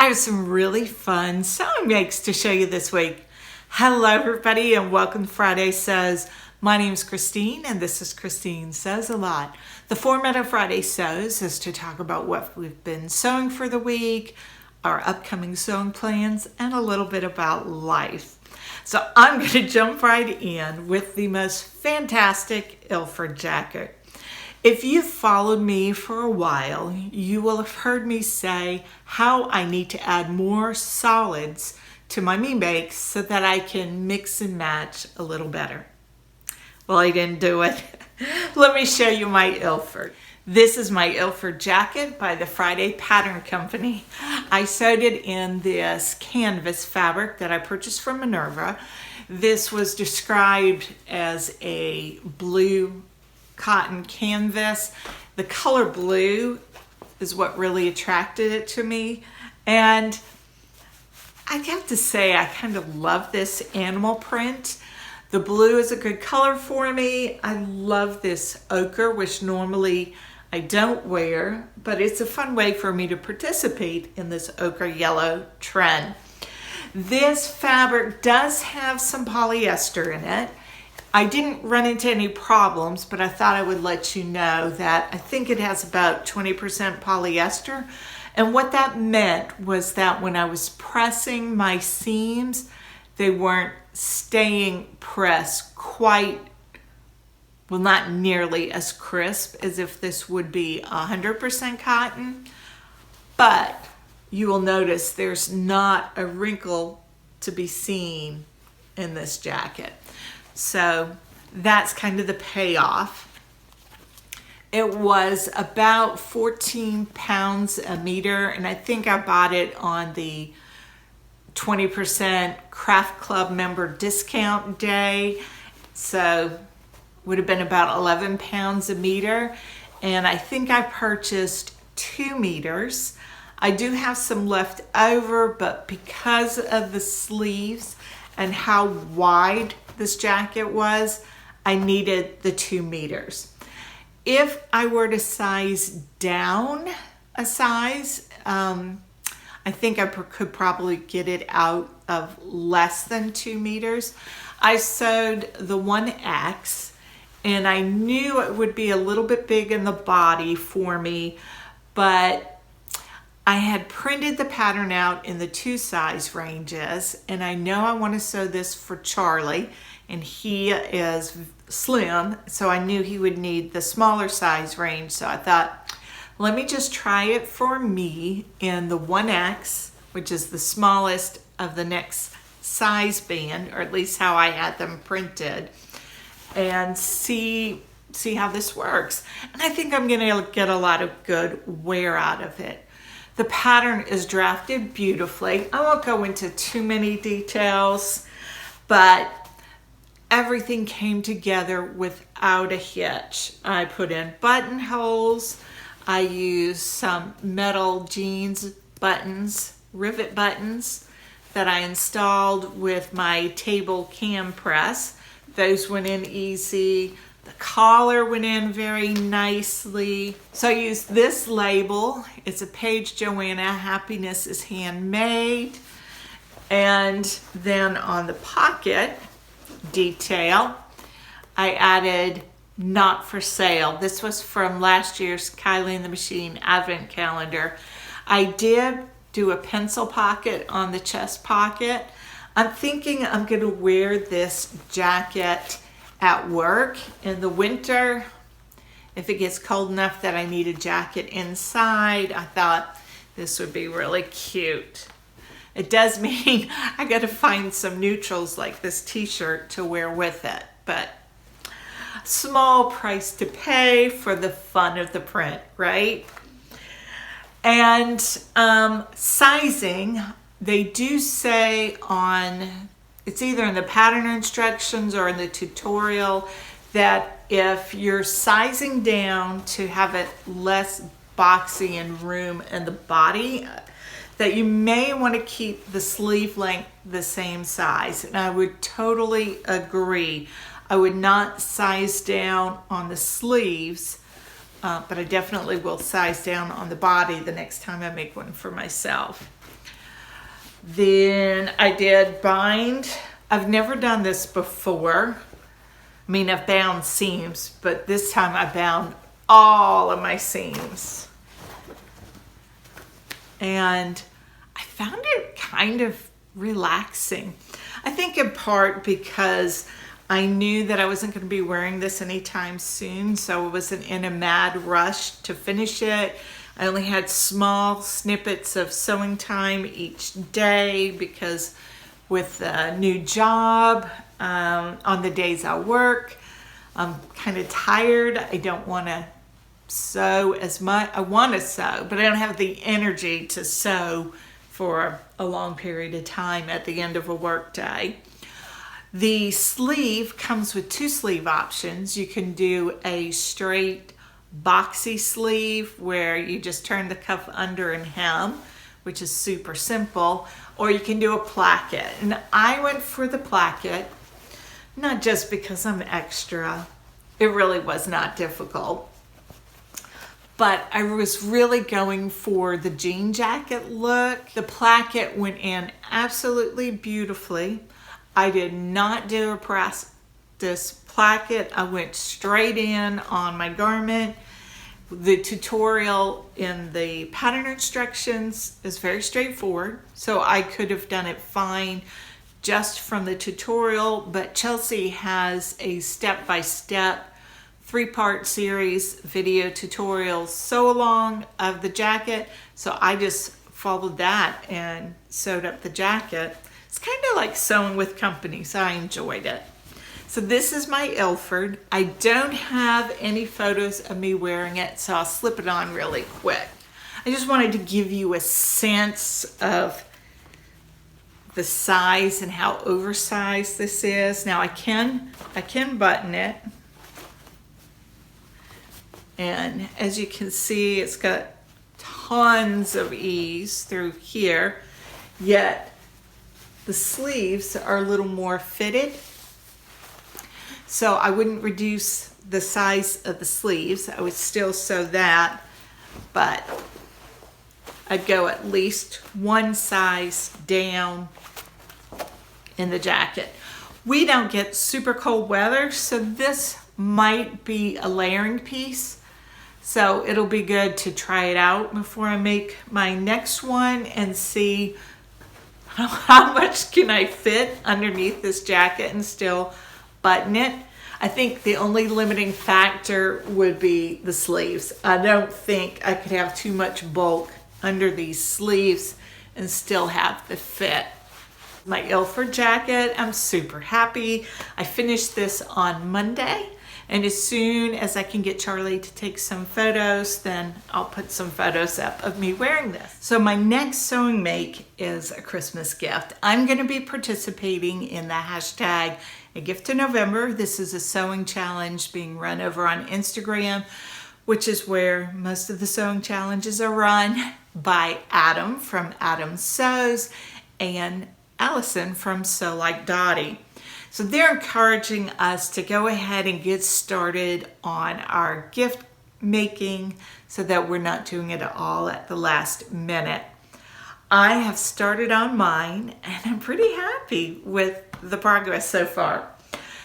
I have some really fun sewing makes to show you this week. Hello everybody and welcome to Friday Sews. My name is Christine and this is Christine Sews a Lot. The format of Friday Sews is to talk about what we've been sewing for the week, our upcoming sewing plans, and a little bit about life. So I'm going to jump right in with the most fantastic Ilford jacket. If you've followed me for a while, you will have heard me say how I need to add more solids to my me makes so that I can mix and match a little better. Well, I didn't do it. Let me show you my Ilford. This is my Ilford jacket by the Friday Pattern Company. I sewed it in this canvas fabric that I purchased from Minerva. This was described as a blue cotton canvas. The color blue is what really attracted it to me, and I have to say I kind of love this animal print. The blue is a good color for me. I love this ochre, which normally I don't wear, but it's a fun way for me to participate in this ochre yellow trend. This fabric does have some polyester in it. I didn't run into any problems, but I thought I would let you know that I think it has about 20% polyester. And what that meant was that when I was pressing my seams, they weren't staying pressed quite, well, not nearly as crisp as if this would be 100% cotton. But you will notice there's not a wrinkle to be seen in this jacket. So that's kind of the payoff. It was about 14 pounds a meter, and I think I bought it on the 20% Craft Club member discount day. So would have been about 11 pounds a meter. And I think I purchased 2 meters. I do have some left over, but because of the sleeves and how wide this jacket was, I needed the 2 meters. If I were to size down a size, I think I could probably get it out of less than 2 meters. I sewed the 1X, and I knew it would be a little bit big in the body for me, but I had printed the pattern out in the 2 size ranges, and I know I want to sew this for Charlie, and he is slim, so I knew he would need the smaller size range. So I thought, let me just try it for me in the 1X, which is the smallest of the next size band, or at least how I had them printed, and see how this works. And I think I'm gonna get a lot of good wear out of it. The pattern is drafted beautifully. I won't go into too many details, but everything came together without a hitch. I put in buttonholes. I used some metal jeans buttons, rivet buttons that I installed with my table cam press. Those went in easy. The collar went in very nicely. So I used this label. It's a Paige Joanna, Happiness is Handmade. And then on the pocket detail, I added Not for Sale. This was from last year's Kylie and the Machine Advent Calendar. I did do a pencil pocket on the chest pocket. I'm thinking I'm gonna wear this jacket at work in the winter. If it gets cold enough that I need a jacket inside, I thought this would be really cute. It does mean I gotta find some neutrals like this t-shirt to wear with it, but small price to pay for the fun of the print, right? And sizing, they do say on, it's either in the pattern instructions or in the tutorial, that if you're sizing down to have it less boxy and room in the body, that you may want to keep the sleeve length the same size. And I would totally agree. I would not size down on the sleeves, but I definitely will size down on the body the next time I make one for myself. Then I did bind. I've never done this before. I mean, I've bound seams, but this time I bound all of my seams. And I found it kind of relaxing. I think in part because I knew that I wasn't going to be wearing this anytime soon, so I wasn't in a mad rush to finish it. I only had small snippets of sewing time each day because with a new job, on the days I work, I'm kind of tired. I don't want to sew as much. I want to sew, but I don't have the energy to sew for a long period of time at the end of a work day. The sleeve comes with 2 sleeve options. You can do a straight boxy sleeve where you just turn the cuff under and hem, which is super simple, or you can do a placket. And I went for the placket, not just because I'm extra. It really was not difficult. But I was really going for the jean jacket look. The placket went in absolutely beautifully. I did not do a practice placket. I went straight in on my garment. The tutorial in the pattern instructions is very straightforward, so I could have done it fine just from the tutorial, but Chelsea has a step-by-step 3-part series video tutorial sew along of the jacket, so I just followed that and sewed up the jacket. It's kind of like sewing with company, so I enjoyed it. So this is my Ilford. I don't have any photos of me wearing it, so I'll slip it on really quick. I just wanted to give you a sense of the size and how oversized this is. Now I can button it. And as you can see, it's got tons of ease through here, yet the sleeves are a little more fitted. So I wouldn't reduce the size of the sleeves. I would still sew that, but I'd go at least 1 size down in the jacket. We don't get super cold weather, so this might be a layering piece. So it'll be good to try it out before I make my next one and see how much can I fit underneath this jacket and still button it. I think the only limiting factor would be the sleeves. I don't think I could have too much bulk under these sleeves and still have the fit. My Ilford jacket, I'm super happy. I finished this on Monday, and as soon as I can get Charlie to take some photos, then I'll put some photos up of me wearing this. So my next sewing make is a Christmas gift. I'm going to be participating in the hashtag A Gift to November. This is a sewing challenge being run over on Instagram, which is where most of the sewing challenges are run, by Adam from Adam Sews and Allison from Sew Like Dottie. So they're encouraging us to go ahead and get started on our gift making so that we're not doing it all at the last minute. I have started on mine and I'm pretty happy with the progress so far.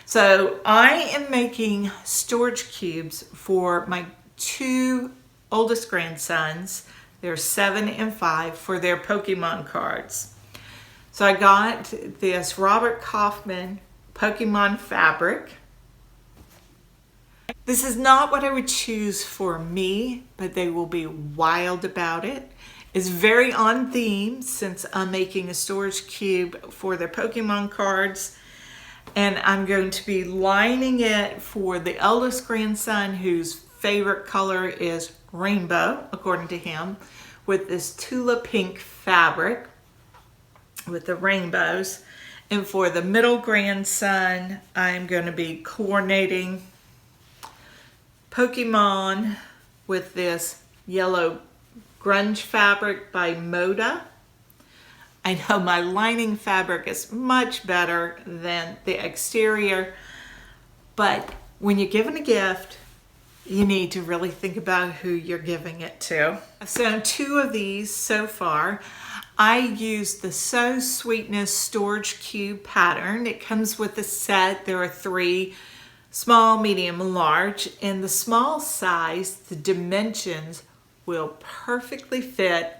So I am making storage cubes for my 2 oldest grandsons. They're 7 and 5 for their Pokemon cards. So I got this Robaert Kaufman Pokemon fabric. This is not what I would choose for me, but they will be wild about it. It's very on theme since I'm making a storage cube for their Pokemon cards. And I'm going to be lining it for the eldest grandson, whose favorite color is rainbow, according to him, with this Tula Pink fabric with the rainbows. And for the middle grandson, I'm going to be coordinating Pokemon with this yellow grunge fabric by Moda. I know my lining fabric is much better than the exterior, but when you're given a gift, you need to really think about who you're giving it to. I've sewn 2 of these so far. I used the So Sweetness Storage Cube pattern. It comes with a set. There are 3, small, medium, and large. In the small size, the dimensions will perfectly fit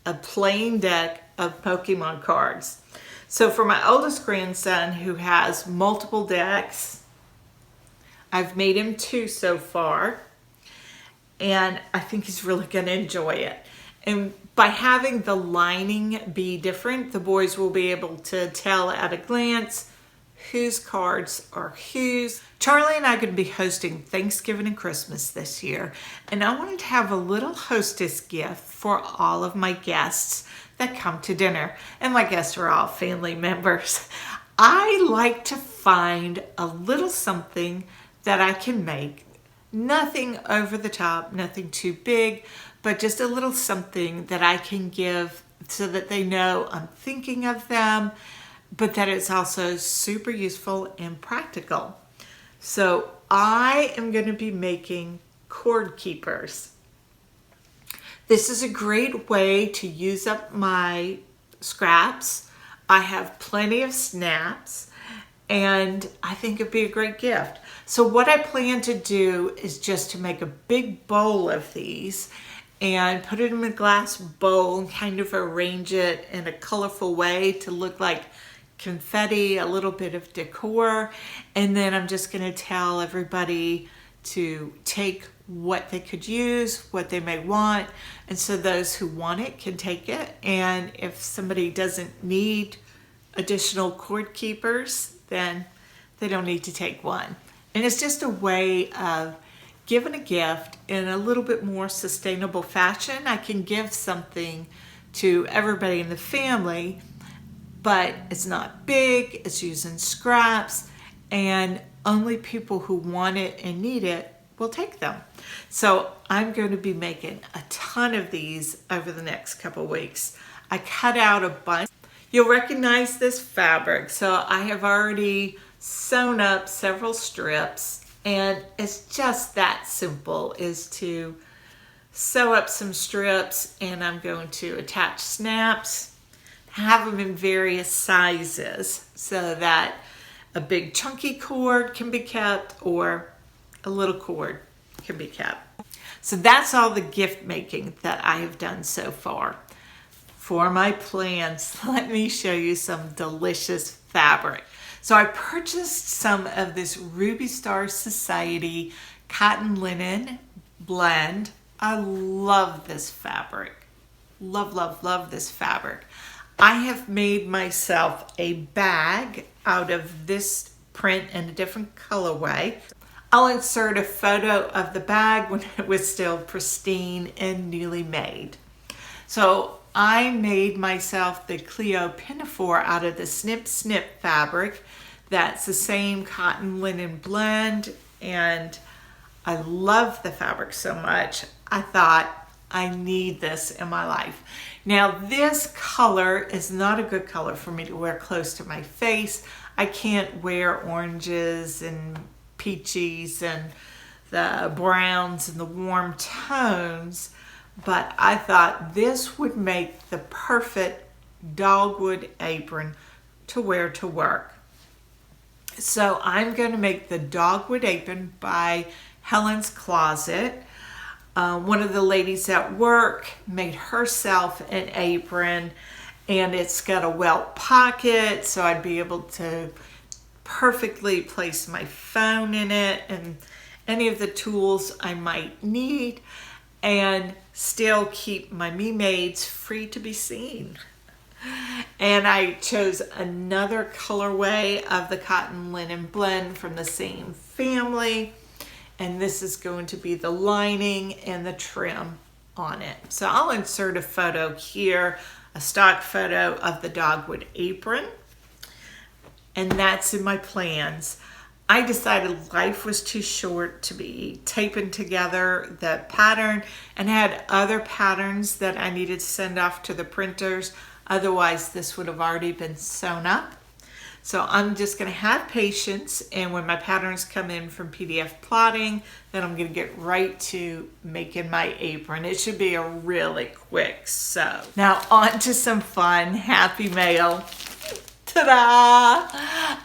a plain deck of Pokemon cards. So for my oldest grandson who has multiple decks, I've made him 2 so far, and I think he's really going to enjoy it. And by having the lining be different, the boys will be able to tell at a glance whose cards are whose. Charlie and I are going to be hosting Thanksgiving and Christmas this year, and I wanted to have a little hostess gift for all of my guests that come to dinner. And my guests are all family members. I like to find a little something that I can make. Nothing over the top, nothing too big, but just a little something that I can give so that they know I'm thinking of them, but that it's also super useful and practical. So I am going to be making cord keepers. This is a great way to use up my scraps. I have plenty of snaps, and I think it'd be a great gift. So what I plan to do is just to make a big bowl of these and put it in a glass bowl and kind of arrange it in a colorful way to look like confetti, a little bit of decor. And then I'm just going to tell everybody to take what they could use, what they may want. And so those who want it can take it. And if somebody doesn't need additional cord keepers, then they don't need to take one. And it's just a way of giving a gift in a little bit more sustainable fashion. I can give something to everybody in the family, but it's not big, it's using scraps, and only people who want it and need it will take them. So I'm going to be making a ton of these over the next couple weeks. I cut out a bunch. You'll recognize this fabric. So I have already sewn up several strips, and it's just that simple, is to sew up some strips, and I'm going to attach snaps, have them in various sizes so that a big chunky cord can be kept or a little cord can be kept. So that's all the gift making that I have done so far. For my plans, let me show you some delicious fabric. So I purchased some of this Ruby Star Society cotton linen blend. I love this fabric. Love, love, love this fabric. I have made myself a bag out of this print in a different colorway. I'll insert a photo of the bag when it was still pristine and newly made. So I made myself the Cleo Pinafore out of the Snip Snip fabric. That's the same cotton linen blend, and I love the fabric so much. I thought I need this in my life. Now this color is not a good color for me to wear close to my face. I can't wear oranges and peaches and the browns and the warm tones, but I thought this would make the perfect dogwood apron to wear to work. So I'm going to make the dogwood apron by Helen's Closet. One of the ladies at work made herself an apron, and it's got a welt pocket, so I'd be able to perfectly place my phone in it and any of the tools I might need, and still keep my me maids free to be seen. And I chose another colorway of the cotton linen blend from the same family, and this is going to be the lining and the trim on it. So I'll insert a photo here, a stock photo of the dogwood apron, and that's in my plans. I decided life was too short to be taping together the pattern, and had other patterns that I needed to send off to the printers. Otherwise, this would have already been sewn up. So I'm just going to have patience, and when my patterns come in from PDF plotting, then I'm going to get right to making my apron. It should be a really quick sew. Now on to some fun, happy mail. Ta-da!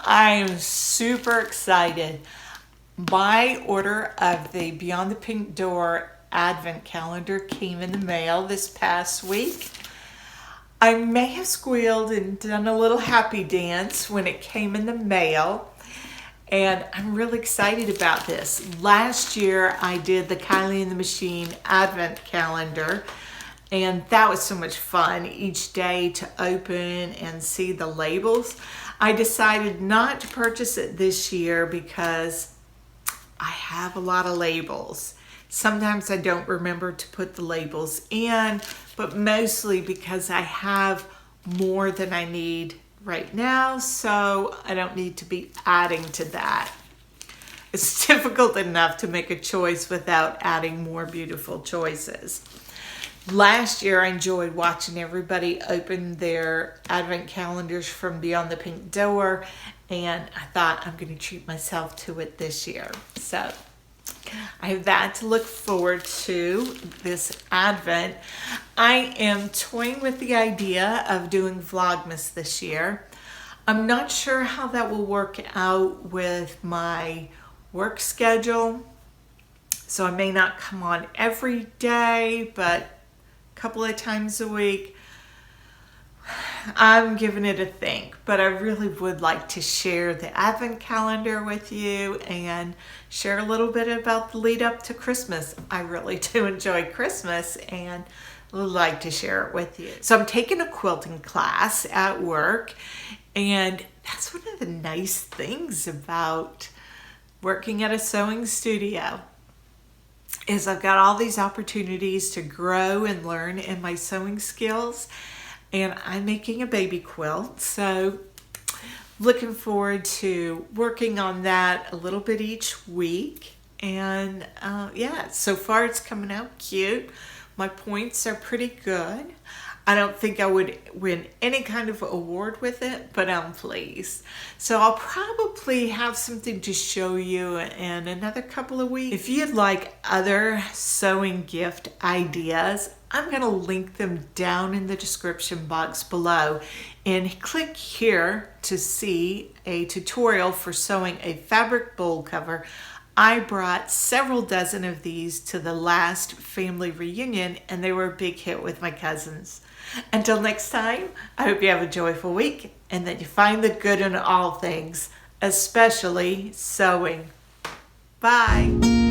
I am super excited. My order of the Beyond the Pink Door Advent Calendar came in the mail this past week. I may have squealed and done a little happy dance when it came in the mail, and I'm really excited about this. Last year I did the Kylie and the Machine Advent Calendar, and that was so much fun each day to open and see the labels. I decided not to purchase it this year because I have a lot of labels. Sometimes I don't remember to put the labels in, but mostly because I have more than I need right now, so I don't need to be adding to that. It's difficult enough to make a choice without adding more beautiful choices. Last year I enjoyed watching everybody open their advent calendars from Beyond the Pink Door, and I thought I'm going to treat myself to it this year. So I have that to look forward to this Advent. I am toying with the idea of doing Vlogmas this year. I'm not sure how that will work out with my work schedule, so I may not come on every day, but a couple of times a week. I'm giving it a think, but I really would like to share the Advent calendar with you and share a little bit about the lead up to Christmas. I really do enjoy Christmas and would like to share it with you. So I'm taking a quilting class at work, and that's one of the nice things about working at a sewing studio is I've got all these opportunities to grow and learn in my sewing skills. And I'm making a baby quilt, so looking forward to working on that a little bit each week. And yeah, so far it's coming out cute. My points are pretty good. I don't think I would win any kind of award with it, but I'm pleased. So I'll probably have something to show you in another couple of weeks. If you'd like other sewing gift ideas, I'm going to link them down in the description box below, and click here to see a tutorial for sewing a fabric bowl cover. I brought several dozen of these to the last family reunion, and they were a big hit with my cousins. Until next time, I hope you have a joyful week and that you find the good in all things, especially sewing. Bye.